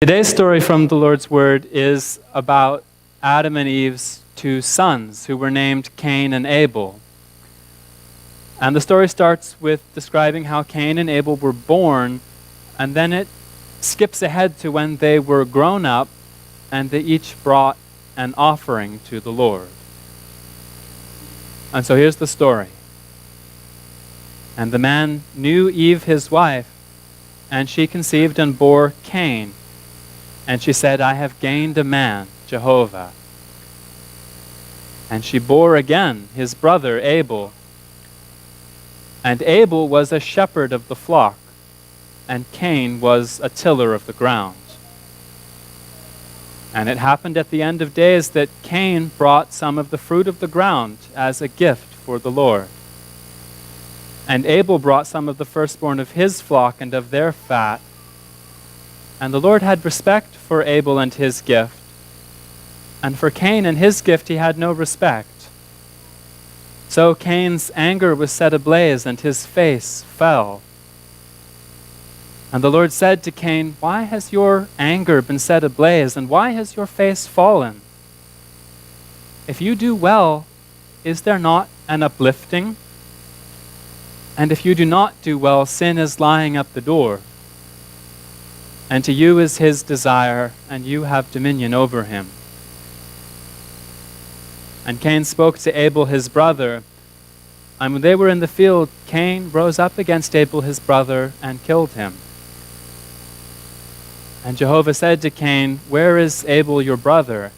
Today's story from the Lord's Word is about Adam and Eve's two sons who were named Cain and Abel. And the story starts with describing how Cain and Abel were born, and then it skips ahead to when they were grown up and they each brought an offering to the Lord. And so here's the story. And the man knew Eve his wife, and she conceived and bore Cain. And she said, I have gained a man, Jehovah. And she bore again his brother Abel. And Abel was a shepherd of the flock, and Cain was a tiller of the ground. And it happened at the end of days that Cain brought some of the fruit of the ground as a gift for the Lord. And Abel brought some of the firstborn of his flock and of their fat. And the Lord had respect for Abel and his gift, and for Cain and his gift he had no respect. So Cain's anger was set ablaze, and his face fell. And the Lord said to Cain, Why has your anger been set ablaze, and why has your face fallen? If you do well, is there not an uplifting? And if you do not do well, sin is lying at the door. And to you is his desire, and you have dominion over him. And Cain spoke to Abel his brother. And when they were in the field, Cain rose up against Abel his brother and killed him. And Jehovah said to Cain, Where is Abel your brother?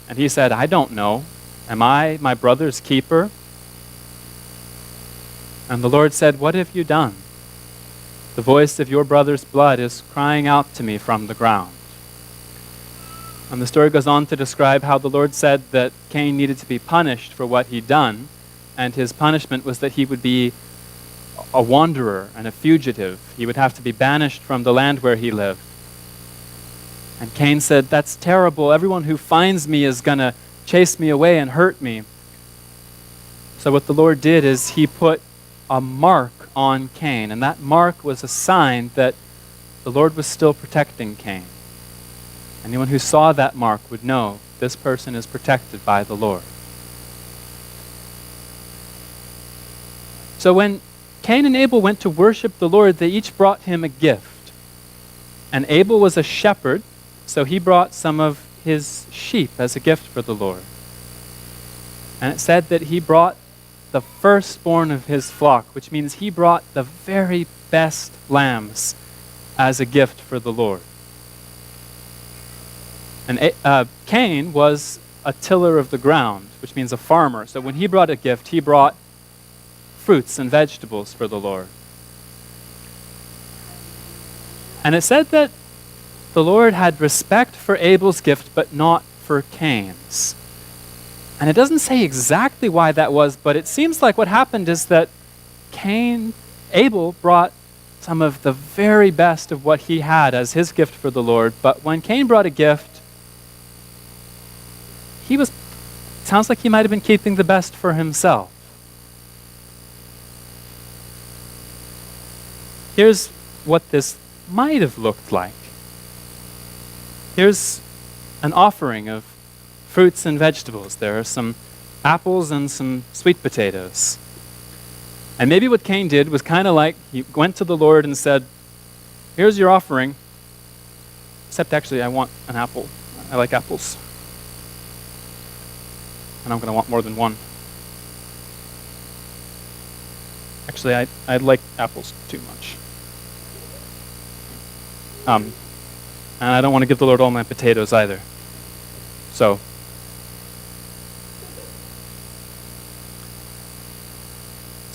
And he said, I don't know. Am I my brother's keeper? And the Lord said, What have you done? The voice of your brother's blood is crying out to me from the ground. And the story goes on to describe how the Lord said that Cain needed to be punished for what he'd done, and his punishment was that he would be a wanderer and a fugitive. He would have to be banished from the land where he lived. And Cain said, That's terrible. Everyone who finds me is going to chase me away and hurt me. So what the Lord did is he put a mark on Cain, and that mark was a sign that the Lord was still protecting Cain. Anyone who saw that mark would know this person is protected by the Lord. So when Cain and Abel went to worship the Lord, they each brought him a gift. And Abel was a shepherd, so he brought some of his sheep as a gift for the Lord. And it said that he brought the firstborn of his flock, which means he brought the very best lambs as a gift for the Lord. And Cain was a tiller of the ground, which means a farmer. So when he brought a gift, he brought fruits and vegetables for the Lord. And it said that the Lord had respect for Abel's gift, but not for Cain's. And it doesn't say exactly why that was, but it seems like what happened is that Abel brought some of the very best of what he had as his gift for the Lord, but when Cain brought a gift, sounds like he might have been keeping the best for himself. Here's what this might have looked like. Here's an offering of fruits and vegetables. There are some apples and some sweet potatoes. And maybe what Cain did was kind of like he went to the Lord and said, Here's your offering, except actually I want an apple. I like apples. And I'm going to want more than one. Actually, I like apples too much. And I don't want to give the Lord all my potatoes either. So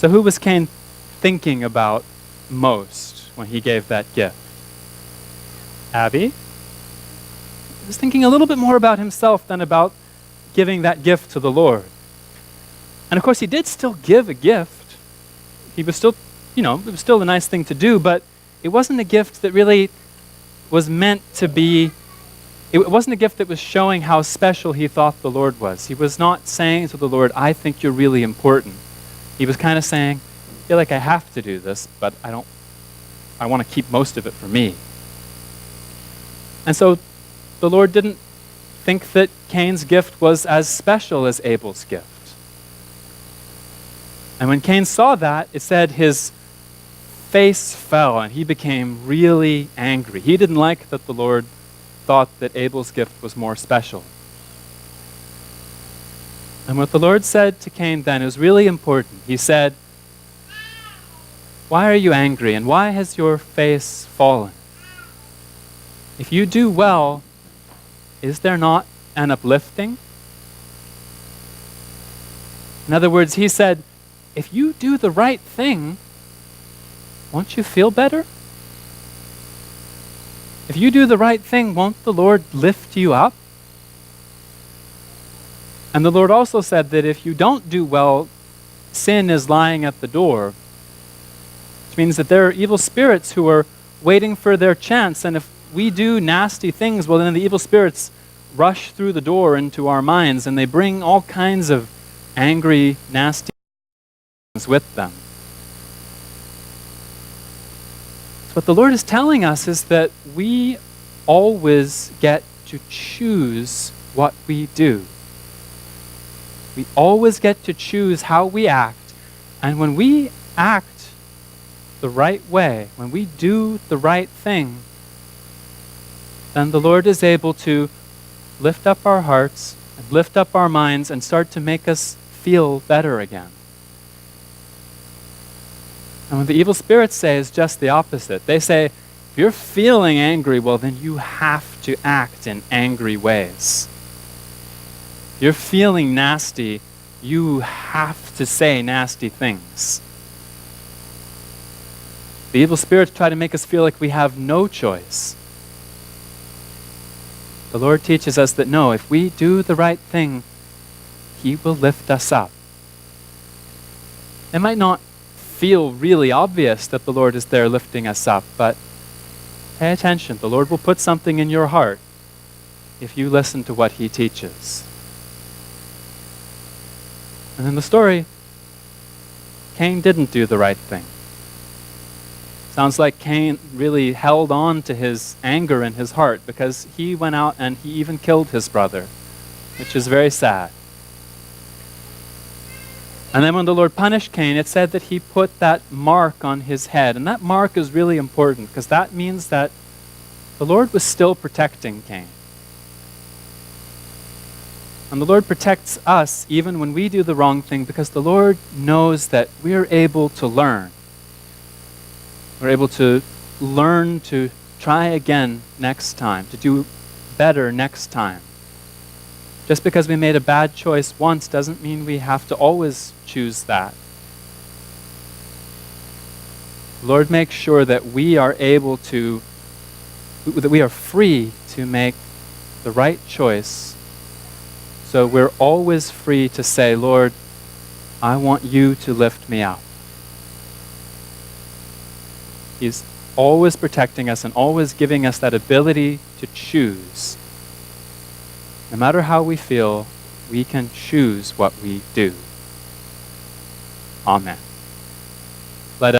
who was Cain thinking about most when he gave that gift? Abby? He was thinking a little bit more about himself than about giving that gift to the Lord. And of course, he did still give a gift. He was still, it was still a nice thing to do, but it wasn't a gift that really was meant to be, it wasn't a gift that was showing how special he thought the Lord was. He was not saying to the Lord, I think you're really important. He was kind of saying, I feel like I have to do this, but I want to keep most of it for me. And so the Lord didn't think that Cain's gift was as special as Abel's gift. And when Cain saw that, it said his face fell and he became really angry. He didn't like that the Lord thought that Abel's gift was more special. And what the Lord said to Cain then is really important. He said, "Why are you angry and why has your face fallen? If you do well, is there not an uplifting?" In other words, he said, if you do the right thing, won't you feel better? If you do the right thing, won't the Lord lift you up? And the Lord also said that if you don't do well, sin is lying at the door, which means that there are evil spirits who are waiting for their chance. And if we do nasty things, well, then the evil spirits rush through the door into our minds and they bring all kinds of angry, nasty things with them. So what the Lord is telling us is that we always get to choose what we do. We always get to choose how we act. And when we act the right way, when we do the right thing, then the Lord is able to lift up our hearts and lift up our minds and start to make us feel better again. And what the evil spirits say is just the opposite. They say, if you're feeling angry, well, then you have to act in angry ways. If you're feeling nasty, you have to say nasty things. The evil spirits try to make us feel like we have no choice. The Lord teaches us that no, if we do the right thing, He will lift us up. It might not feel really obvious that the Lord is there lifting us up, but pay attention. The Lord will put something in your heart if you listen to what He teaches. And in the story, Cain didn't do the right thing. Sounds like Cain really held on to his anger in his heart because he went out and he even killed his brother, which is very sad. And then when the Lord punished Cain, it said that He put that mark on his head. And that mark is really important because that means that the Lord was still protecting Cain. And the Lord protects us even when we do the wrong thing because the Lord knows that we're able to learn. We're able to learn to try again next time, to do better next time. Just because we made a bad choice once doesn't mean we have to always choose that. Lord, make sure that we are able to, that we are free to make the right choice. So we're always free to say, Lord, I want you to lift me up. He's always protecting us and always giving us that ability to choose. No matter how we feel, we can choose what we do. Amen.